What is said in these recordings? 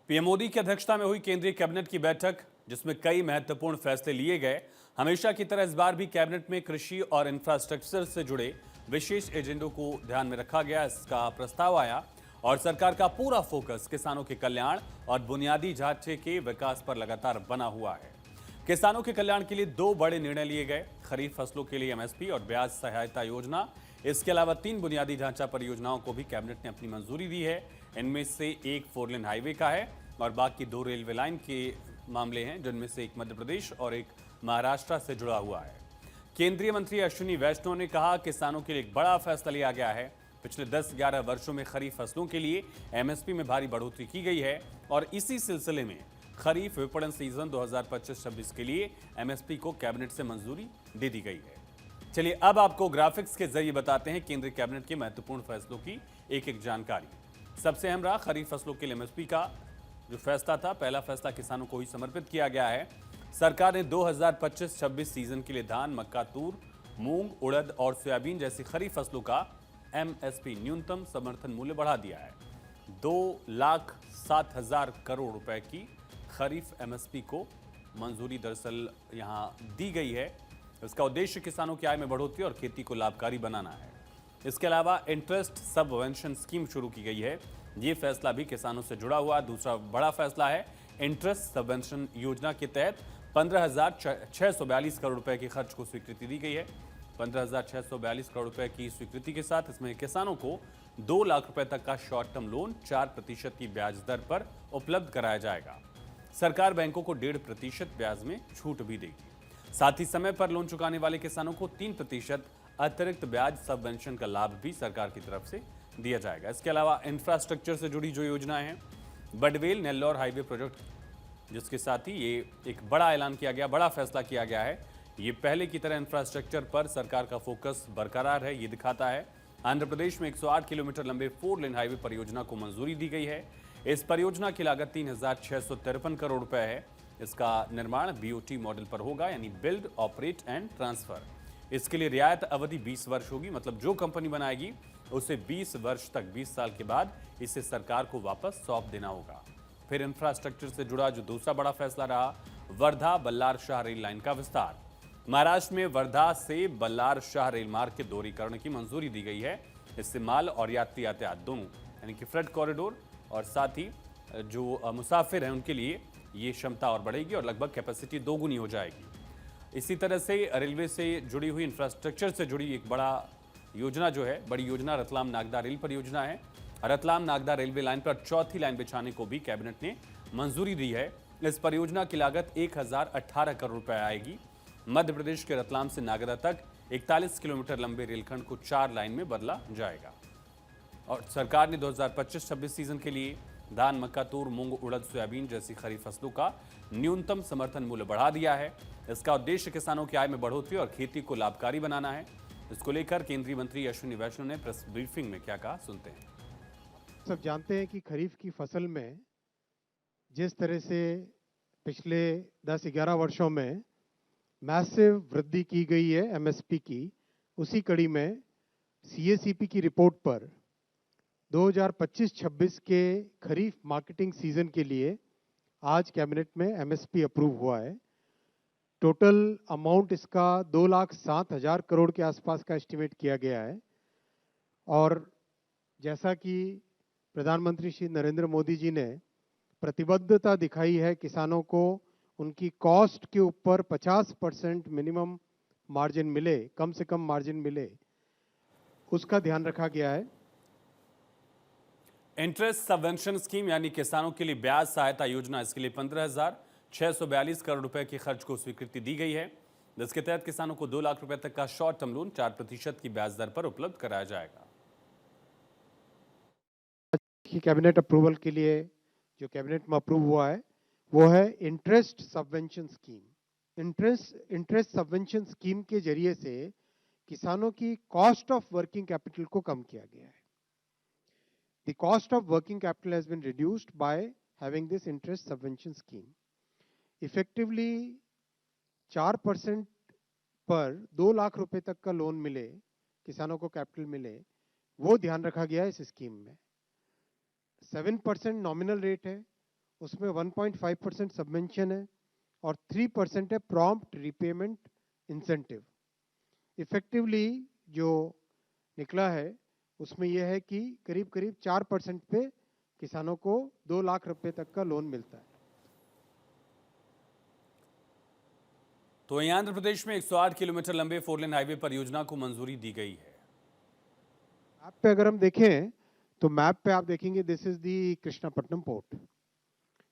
PM Modi की अध्यक्षता में हुई केंद्रीय कैबिनेट की बैठक, जिसमें कई महत्वपूर्ण फैसले लिए गए। हमेशा की तरह इस बार भी कैबिनेट में कृषि और इंफ्रास्ट्रक्चर से जुड़े विशेष एजेंडों को ध्यान में रखा गया। इसका प्रस्ताव आया और सरकार का पूरा फोकस किसानों के कल्याण और बुनियादी ढांचे के विकास पर लगातार बना हुआ है। किसानों के कल्याण के लिए दो बड़े निर्णय लिए गए। खरीफ फसलों के लिए एमएसपी और ब्याज सहायता योजना। इसके अलावा 3 बुनियादी ढांचा परियोजनाओं को भी कैबिनेट ने अपनी मंजूरी दी है। इनमें से एक 4 लेन हाईवे का है और बाकी 2 रेलवे लाइन के मामले हैं, जिनमें से एक मध्य प्रदेश और एक महाराष्ट्र से जुड़ा हुआ है। केंद्रीय मंत्री अश्विनी वैष्णव ने कहा, किसानों के लिए एक बड़ा फैसला लिया गया है। पिछले 10-11 वर्षों में खरीफ फसलों के लिए एमएसपी में भारी बढ़ोतरी की गई है और इसी सिलसिले में खरीफ विपणन सीजन 2025-26 के लिए एमएसपी को कैबिनेट से मंजूरी दे दी गई है। चलिए अब आपको ग्राफिक्स के जरिए बताते हैं केंद्रीय कैबिनेट के महत्वपूर्ण फैसलों की एक जानकारी। सबसे अहम रहा खरीफ फसलों के लिए एमएसपी का जो फैसला था। पहला फैसला किसानों को ही समर्पित किया गया है। सरकार ने 2025-26 सीजन के लिए धान, मक्का, तूर, मूंग, उड़द और सोयाबीन जैसी खरीफ फसलों का एमएसपी न्यूनतम समर्थन मूल्य बढ़ा दिया है। 2,07,000 करोड़ रुपए की खरीफ एमएसपी को मंजूरी दरअसल यहां दी गई है। इसका उद्देश्य किसानों की आय में बढ़ोतरी और खेती को लाभकारी बनाना है। इसके अलावा इंटरेस्ट सबवेंशन स्कीम शुरू की गई है। ये फैसला भी किसानों से जुड़ा हुआ दूसरा बड़ा फैसला है। इंटरेस्ट सबवेंशन योजना के तहत 15,642 करोड़ रुपए के खर्च को स्वीकृति दी गई है। 15,642 करोड़ रुपए की स्वीकृति के साथ इसमें किसानों को 2 लाख रुपए तक का शॉर्ट टर्म लोन 4% की ब्याज दर पर उपलब्ध कराया जाएगा। सरकार बैंकों को 1.5% ब्याज में छूट भी देगी। साथ ही समय पर लोन चुकाने वाले किसानों को 3% अतिरिक्त ब्याज सबवेंशन का लाभ भी सरकार की तरफ से दिया जाएगा। इसके अलावा इंफ्रास्ट्रक्चर से जुड़ी जो योजनाएं हैं, बडवेल नेल्लौर हाईवे प्रोजेक्ट, जिसके साथ ही ये एक बड़ा ऐलान किया गया, बड़ा फैसला किया गया है। ये पहले की तरह इंफ्रास्ट्रक्चर पर सरकार का फोकस बरकरार है, ये दिखाता है। आंध्र प्रदेश में 108 किलोमीटर लंबे 4 लेन हाईवे परियोजना को मंजूरी दी गई है। इस परियोजना की लागत 3,653 करोड़ रुपए है। इसका निर्माण बीओटी मॉडल पर होगा, यानी बिल्ड, ऑपरेट एंड ट्रांसफर। इसके लिए रियायत अवधि 20 वर्ष होगी, मतलब जो कंपनी बनाएगी उसे 20 वर्ष तक, 20 साल के बाद इसे सरकार को वापस सौंप देना होगा। फिर इंफ्रास्ट्रक्चर से जुड़ा जो दूसरा बड़ा फैसला रहा, वर्धा बल्लार शाह रेल लाइन का विस्तार। महाराष्ट्र में वर्धा से बल्लार शाह रेल मार्ग के दोहरीकरण की मंजूरी दी गई है। इससे माल और यात्री यातायात दोनों, यानी कि फ्रेट कॉरिडोर और साथ ही जो मुसाफिर हैं उनके लिए ये क्षमता और बढ़ेगी और लगभग कैपेसिटी दोगुनी हो जाएगी। इसी तरह से रेलवे से जुड़ी हुई इंफ्रास्ट्रक्चर से जुड़ी एक बड़ा योजना जो है, बड़ी योजना रतलाम नागदा रेल परियोजना है। रतलाम नागदा रेलवे लाइन पर चौथी लाइन बिछाने को भी कैबिनेट ने मंजूरी दी है। इस परियोजना की लागत 1,018 करोड़ रुपए आएगी। मध्य प्रदेश के रतलाम से नागदा तक 41 किलोमीटर लंबे रेलखंड को 4 लाइन में बदला जाएगा। और सरकार ने 2025-26 सीजन के लिए धान, मक्का, तूर, मूंग, उड़द, सोयाबीन जैसी खरीफ फसलों का न्यूनतम समर्थन मूल्य बढ़ा दिया है। इसका उद्देश्य किसानों की आय में बढ़ोतरी और खेती को लाभकारी बनाना है। इसको लेकर केंद्रीय मंत्री अश्विनी वैष्णव ने प्रेस ब्रीफिंग में क्या कहा, सुनते हैं। सब जानते हैं कि खरीफ की फसल में जिस तरह से पिछले 10-11 वर्षों में मैसिव वृद्धि की गई है एमएसपी की, उसी कड़ी में सीएसीपी की रिपोर्ट पर 2025-26 के खरीफ मार्केटिंग सीजन के लिए आज कैबिनेट में एमएसपी अप्रूव हुआ है। टोटल अमाउंट इसका 2,07,000 करोड़ के आसपास का एस्टिमेट किया गया है। और जैसा कि प्रधानमंत्री श्री नरेंद्र मोदी जी ने प्रतिबद्धता दिखाई है किसानों को उनकी कॉस्ट के ऊपर 50% मिनिमम मार्जिन मिले, कम से कम मार्जिन मिले, उसका ध्यान रखा गया है। इंटरेस्ट सबवेंशन स्कीम यानी किसानों के लिए ब्याज सहायता योजना, इसके लिए 15,642 करोड़ रुपए के खर्च को स्वीकृति दी गई है, जिसके तहत किसानों को 2 लाख रुपए तक का शॉर्ट टर्म लोन 4% की ब्याज दर पर उपलब्ध कराया जाएगा। की कैबिनेट अप्रूवल के लिए जो कैबिनेट में अप्रूव हुआ है वो है interest subvention scheme. Interest subvention scheme के जरिए से किसानों की कॉस्ट ऑफ वर्किंग कैपिटल को कम किया गया है। The cost of working capital has been reduced by having this interest subvention scheme. Effectively 4% पर 2 लाख रुपए तक का लोन मिले, किसानों को कैपिटल मिले, वो ध्यान रखा गया है इस स्कीम में। 7% नॉमिनल रेट है उसमें 1.5% सबवेंशन है और 3% है प्रॉम्प्ट रीपेमेंट इंसेंटिव। इफेक्टिवली जो निकला है उसमें यह है कि करीब करीब 4% पे किसानों को 2 लाख रुपए तक का लोन मिलता है। तो यहाँ आंध्र प्रदेश में 108 किलोमीटर लंबे 4 लेन हाईवे परियोजना को मंजूरी दी गई है। मैप पे अगर हम देखें तो मैप पे आप देखेंगे this is the Krishnapatnam port.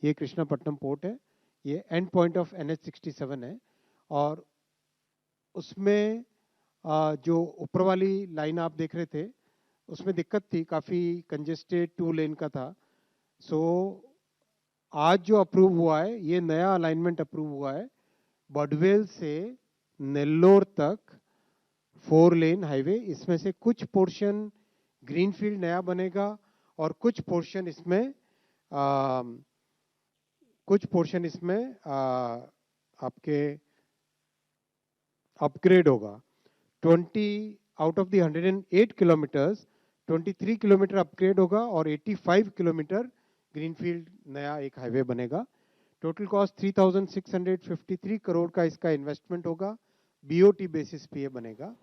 ये कृष्णापट्टनम पोर्ट है, ये एंड पॉइंट ऑफ NH-67 है और उसमें जो ऊपर वाली लाइन आप देख रहे थे उसमें दिक्कत थी, काफ़ी कंजेस्टेड 2 लेन का था। सो आज जो अप्रूव हुआ है ये नया अलाइनमेंट अप्रूव हुआ है, बडवेल से नेल्लोर तक 4 लेन हाईवे। इसमें से कुछ पोर्शन ग्रीनफील्ड नया बनेगा और कुछ पोर्शन इसमें आपके अपग्रेड होगा। 20 out of the 108 kilometres 23 kilometre upgrade होगा और 85 किलोमीटर ग्रीनफील्ड नया एक हाईवे बनेगा। टोटल कॉस्ट 3,653 करोड़ का इसका इन्वेस्टमेंट होगा, BOT बेसिस पे ये बनेगा।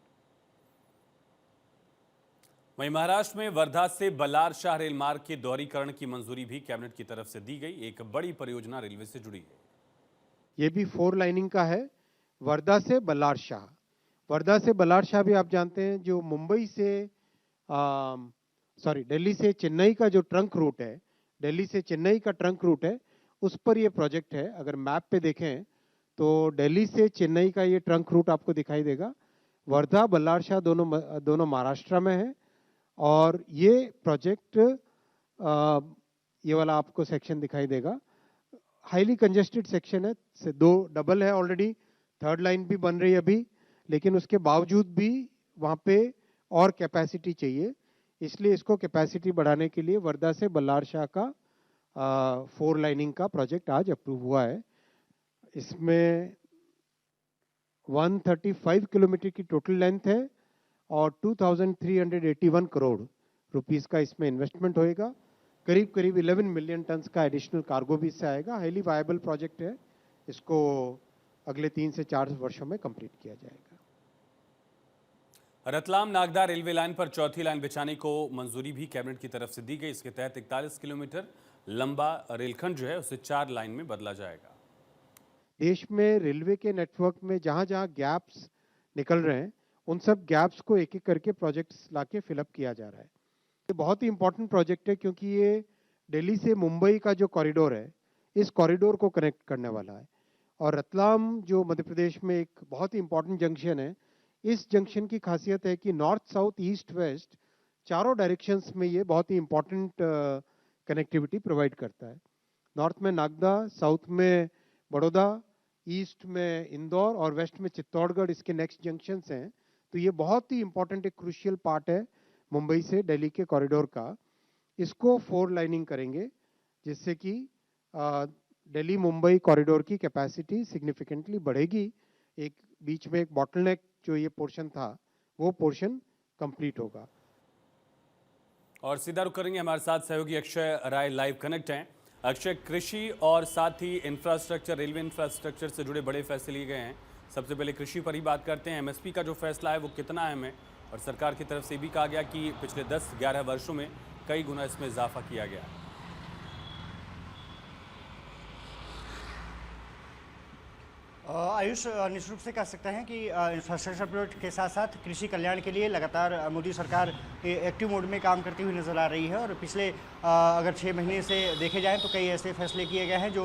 वहीं महाराष्ट्र में वर्धा से बल्लार शाह रेल मार्ग के दोहरीकरण की मंजूरी भी कैबिनेट की तरफ से दी गई। एक बड़ी परियोजना रेलवे से जुड़ी है। ये भी 4 लाइनिंग का है, वर्धा से बल्लार शाह। वर्धा से बल्लार शाह भी आप जानते हैं जो मुंबई से दिल्ली से चेन्नई का जो ट्रंक रूट है, दिल्ली से चेन्नई का ट्रंक रूट है, उस पर ये प्रोजेक्ट है। अगर मैप पे देखें तो दिल्ली से चेन्नई का ये ट्रंक रूट आपको दिखाई देगा। वर्धा बल्लार शाह दोनों महाराष्ट्र में है और ये प्रोजेक्ट ये वाला आपको सेक्शन दिखाई देगा, हाईली कंजेस्टेड सेक्शन है, से 2 डबल है ऑलरेडी, 3rd लाइन भी बन रही है अभी, लेकिन उसके बावजूद भी वहाँ पे और कैपेसिटी चाहिए, इसलिए इसको कैपेसिटी बढ़ाने के लिए वर्धा से बल्लार शाह का 4 लाइनिंग का प्रोजेक्ट आज अप्रूव हुआ है। इसमें 135 किलोमीटर की टोटल लेंथ है और 2,381 करोड़ रुपीस का इसमें इन्वेस्टमेंट होएगा। करीब करीब 11 मिलियन टन्स का एडिशनल कार्गो भी इससे आएगा। हाईली वायबल प्रोजेक्ट है, इसको अगले 3 से 4 वर्षों में कंप्लीट किया जाएगा। रतलाम नागदा रेलवे लाइन पर चौथी लाइन बिछाने को मंजूरी भी कैबिनेट की तरफ से दी गई। इसके तहत 41 किलोमीटर लंबा रेलखंड जो है उसे 4 लाइन में बदला जाएगा। देश में रेलवे के नेटवर्क में जहां जहां गैप्स निकल रहे हैं उन सब गैप्स को एक एक करके प्रोजेक्ट्स लाके फिलअप किया जा रहा है। ये बहुत ही इंपॉर्टेंट प्रोजेक्ट है क्योंकि ये दिल्ली से मुंबई का जो कॉरिडोर है, इस कॉरिडोर को कनेक्ट करने वाला है। और रतलाम जो मध्य प्रदेश में एक बहुत ही इंपॉर्टेंट जंक्शन है, इस जंक्शन की खासियत है कि नॉर्थ साउथ ईस्ट वेस्ट चारों डायरेक्शंस में ये बहुत ही इंपॉर्टेंट कनेक्टिविटी प्रोवाइड करता है। नॉर्थ में नागदा, साउथ में बड़ौदा, ईस्ट में इंदौर और वेस्ट में चित्तौड़गढ़ इसके नेक्स्ट जंक्शंस हैं। तो ये बहुत ही इंपॉर्टेंट एक क्रूशियल पार्ट है मुंबई से दिल्ली के कॉरिडोर का। इसको 4 लाइनिंग करेंगे जिससे कि दिल्ली मुंबई कॉरिडोर की कैपेसिटी सिग्निफिकेंटली बढ़ेगी। एक बीच में एक बॉटलनेक जो ये पोर्शन था वो पोर्शन कंप्लीट होगा। और सीधा रुक करेंगे, हमारे साथ सहयोगी अक्षय राय लाइव कनेक्ट हैं। अक्षय, कृषि और साथ ही इंफ्रास्ट्रक्चर, रेलवे इंफ्रास्ट्रक्चर से जुड़े बड़े फैसले लिए गए हैं। सबसे पहले कृषि पर ही बात करते हैं। MSP का जो फैसला है वो कितना अहम है और सरकार की तरफ से भी कहा गया कि पिछले 10-11 वर्षों में कई गुना इसमें इजाफा किया गया है। आयुष, निश्चित रूप से कह सकते हैं कि इंफ्रास्ट्रक्चर प्रोजेक्ट के साथ साथ कृषि कल्याण के लिए लगातार मोदी सरकार एक्टिव मोड में काम करती हुई नजर आ रही है। और पिछले अगर 6 महीने से देखे जाएं तो कई ऐसे फैसले किए गए हैं जो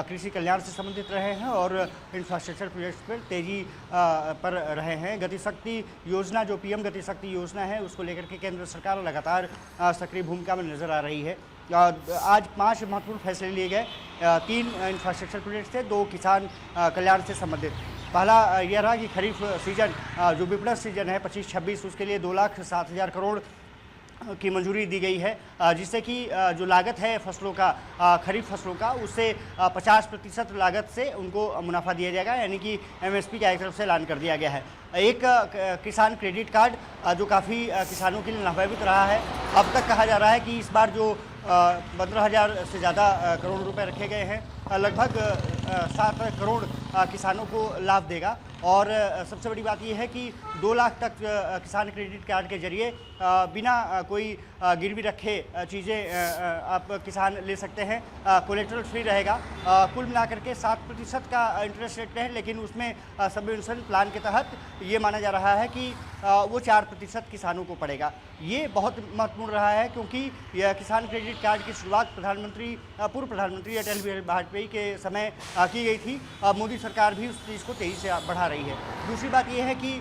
कृषि कल्याण से संबंधित रहे हैं और इंफ्रास्ट्रक्चर प्रोजेक्ट्स पर तेजी पर रहे हैं। गतिशक्ति योजना, जो PM गतिशक्ति योजना है, उसको लेकर के केंद्र सरकार लगातार सक्रिय भूमिका में नजर आ रही है। आज 5 महत्वपूर्ण फैसले लिए गए। 3 इंफ्रास्ट्रक्चर प्रोजेक्ट थे, 2 किसान कल्याण से संबंधित। पहला यह रहा कि खरीफ सीजन, जो विपणन सीजन है 25-26, उसके लिए 2,07,000 करोड़ की मंजूरी दी गई है, जिससे कि जो लागत है फसलों का, खरीफ फसलों का, उससे 50% लागत से उनको मुनाफा दिया जाएगा, यानी कि MSP की एक तरफ से ऐलान कर दिया गया है। एक किसान क्रेडिट कार्ड जो काफ़ी किसानों के लिए लाभान्वित रहा है। अब तक कहा जा रहा है कि इस बार जो 15,000 से ज़्यादा करोड़ रुपए रखे गए हैं। लगभग 7 करोड़ किसानों को लाभ देगा और सबसे बड़ी बात यह है कि 2 लाख तक किसान क्रेडिट कार्ड के जरिए बिना कोई गिरवी रखे चीज़ें आप किसान ले सकते हैं। कोलेटरल फ्री रहेगा। कुल मिलाकर के 7% का इंटरेस्ट रेट है, लेकिन उसमें सबवेंशन प्लान के तहत ये माना जा रहा है कि वो 4% किसानों को पड़ेगा। ये बहुत महत्वपूर्ण रहा है क्योंकि यह किसान क्रेडिट कार्ड की शुरुआत पूर्व प्रधानमंत्री अटल बिहारी वाजपेयी के समय की गई थी। मोदी सरकार भी उस चीज़ को तेज़ी से बढ़ा रही है। दूसरी बात यह है कि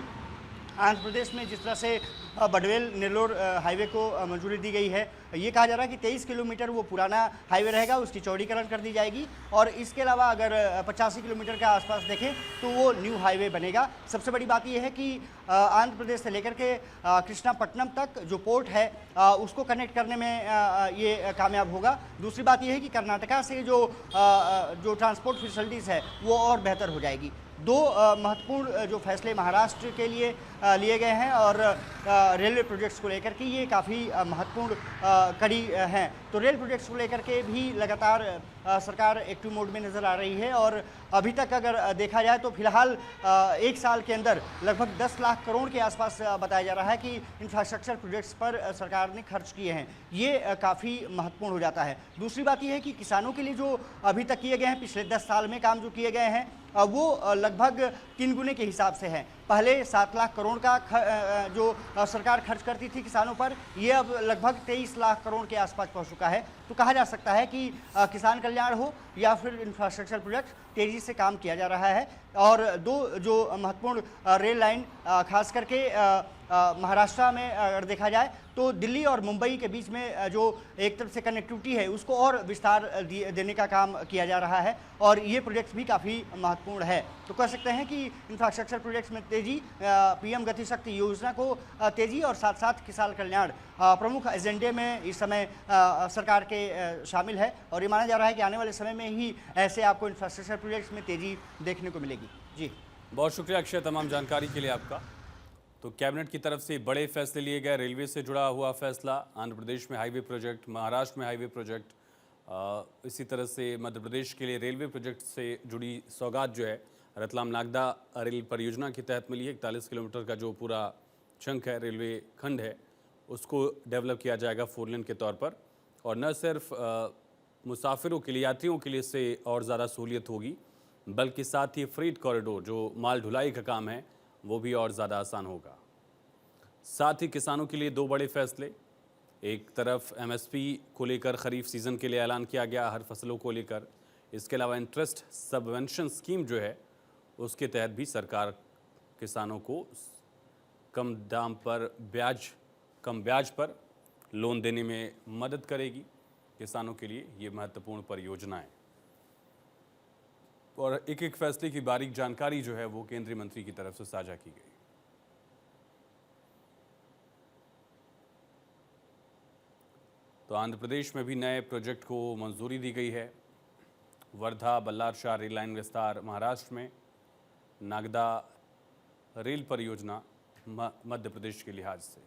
आंध्र प्रदेश में जिस तरह से बडवेल नेल्लोर हाईवे को मंजूरी दी गई है, ये कहा जा रहा है कि 23 किलोमीटर वो पुराना हाईवे रहेगा, उसकी चौड़ीकरण कर दी जाएगी और इसके अलावा अगर 85 किलोमीटर के आसपास देखें तो वो न्यू हाईवे बनेगा। सबसे बड़ी बात यह है कि आंध्र प्रदेश से लेकर के कृष्णापट्टनम तक जो पोर्ट है उसको कनेक्ट करने में ये कामयाब होगा। दूसरी बात यह है कि कर्नाटका से जो ट्रांसपोर्ट फैसिलिटीज़ है वो और बेहतर हो जाएगी। 2 महत्वपूर्ण जो फैसले महाराष्ट्र के लिए लिए गए हैं और रेलवे प्रोजेक्ट्स को लेकर के ये काफ़ी महत्वपूर्ण कड़ी हैं। तो रेल प्रोजेक्ट्स को लेकर के भी लगातार सरकार एक्टिव मोड में नज़र आ रही है और अभी तक अगर देखा जाए तो फिलहाल 1 साल के अंदर लगभग 10 लाख करोड़ के आसपास बताया जा रहा है कि इंफ्रास्ट्रक्चर प्रोजेक्ट्स पर सरकार ने खर्च किए हैं। ये काफ़ी महत्वपूर्ण हो जाता है। दूसरी बात यह है कि किसानों के लिए जो अभी तक किए गए हैं, पिछले 10 साल में काम जो किए गए हैं वो लगभग 3 गुने के हिसाब से हैं। पहले 7 लाख करोड़ का जो सरकार खर्च करती थी किसानों पर, ये अब लगभग 23 लाख करोड़ के आसपास पहुंच चुका है। तो कहा जा सकता है कि किसान कल्याण हो या फिर इंफ्रास्ट्रक्चर प्रोजेक्ट, तेज़ी से काम किया जा रहा है। और 2 जो महत्वपूर्ण रेल लाइन खास करके महाराष्ट्र में अगर देखा जाए तो दिल्ली और मुंबई के बीच में जो एक तरफ से कनेक्टिविटी है उसको और विस्तार देने का काम किया जा रहा है और ये प्रोजेक्ट्स भी काफ़ी महत्वपूर्ण है। तो कह सकते हैं कि इंफ्रास्ट्रक्चर प्रोजेक्ट्स में तेज़ी, पीएम गति शक्ति योजना को तेज़ी और साथ साथ किसान कल्याण प्रमुख एजेंडे में इस समय सरकार के शामिल है और ये माना जा रहा है कि आने वाले समय में ही ऐसे आपको इंफ्रास्ट्रक्चर प्रोजेक्ट्स में तेज़ी देखने को मिलेगी। जी, बहुत शुक्रिया अक्षय तमाम जानकारी के लिए आपका। तो कैबिनेट की तरफ से बड़े फैसले लिए गए, रेलवे से जुड़ा हुआ फैसला, आंध्र प्रदेश में हाईवे प्रोजेक्ट, महाराष्ट्र में हाईवे प्रोजेक्ट, इसी तरह से मध्य प्रदेश के लिए रेलवे प्रोजेक्ट से जुड़ी सौगात जो है रतलाम नागदा रेल परियोजना के तहत मिली है। 41 किलोमीटर का जो पूरा चंक है, रेलवे खंड है, उसको डेवलप किया जाएगा 4 लेन के तौर पर और न सिर्फ मुसाफिरों के लिए, यात्रियों के लिए इससे और ज़्यादा सहूलियत होगी, बल्कि साथ ही फ्रीट कॉरिडोर जो माल ढुलाई का काम है वो भी और ज़्यादा आसान होगा। साथ ही किसानों के लिए 2 बड़े फैसले, एक तरफ एमएसपी को लेकर खरीफ सीज़न के लिए ऐलान किया गया हर फसलों को लेकर, इसके अलावा इंटरेस्ट सबवेंशन स्कीम जो है उसके तहत भी सरकार किसानों को कम ब्याज पर लोन देने में मदद करेगी। किसानों के लिए ये महत्वपूर्ण परियोजनाएं और एक फैसले की बारीक जानकारी जो है वो केंद्रीय मंत्री की तरफ से साझा की गई। तो आंध्र प्रदेश में भी नए प्रोजेक्ट को मंजूरी दी गई है। वर्धा बल्लारशाह रेल लाइन विस्तार महाराष्ट्र में, नागदा रेल परियोजना मध्य प्रदेश के लिहाज से।